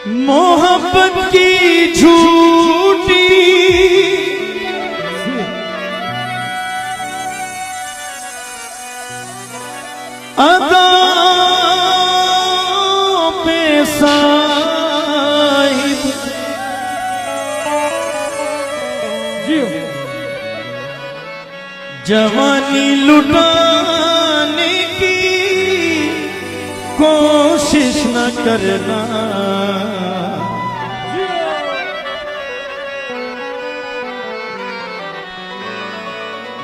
मोहब्बत की झूठी अदा पे साहिब जवानी लुटाने की कोशिश न करना।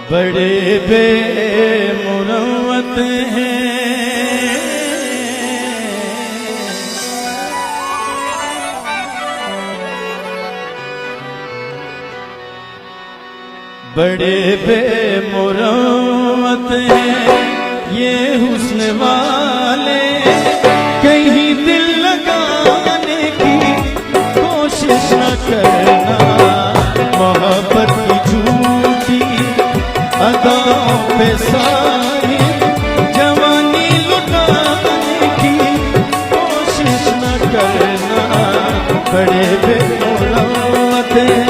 बड़े बेमुरव्वत हैं बड़े बेमुरव्वत हैं ये हुस्न वाले, कहीं दिल लगाने की कोशिश न करना। मोहब्बत की झूठी अदाओं पे साहिब जवानी लुटाने की कोशिश न करना। बड़े बेमुरव्वत हैं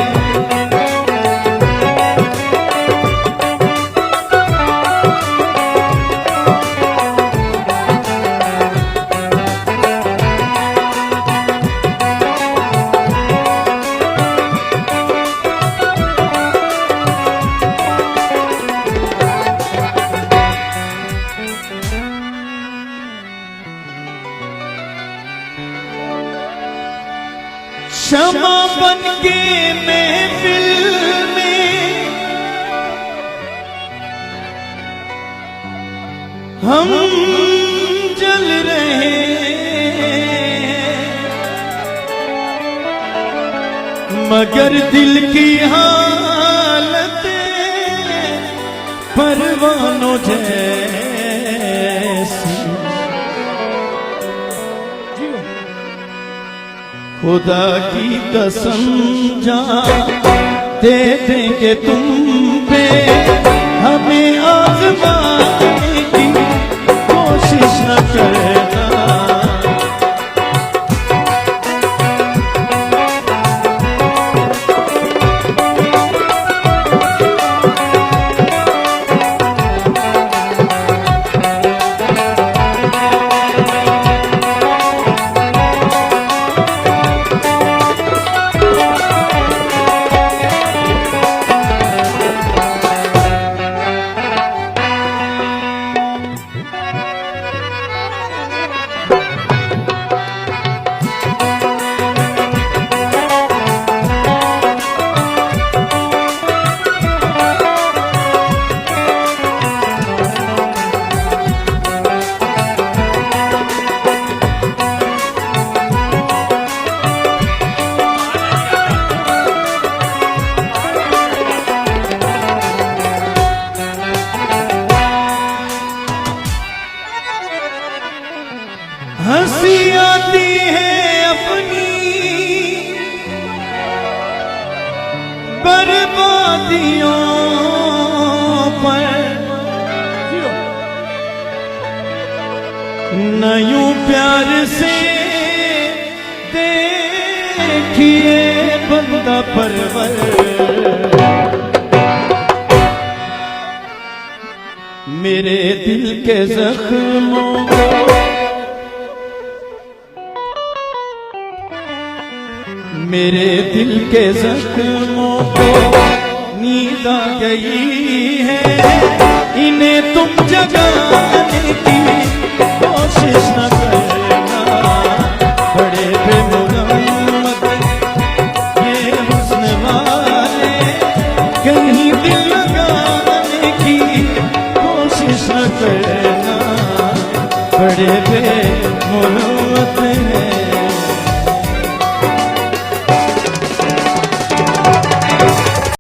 शमा बन के महफिल में हम जल रहे, मगर दिल की हालत परवानों जैसी। खुदा की कसम जा दे देंगे तुम पे, हमें आज़माने की कोशिश न करना। हंसी आती है अपनी बर्बादियों पर, न यूं प्यार से देखिए बंदा परवर। मेरे दिल के जख्मों को मेरे दिल के जख्मों को नींद आ गई है, इन्हें तुम जगाने की कोशिश न करना। बड़े बेमुरव्वत ये हुस्न वाले, कहीं दिल लगाने की कोशिश न करना।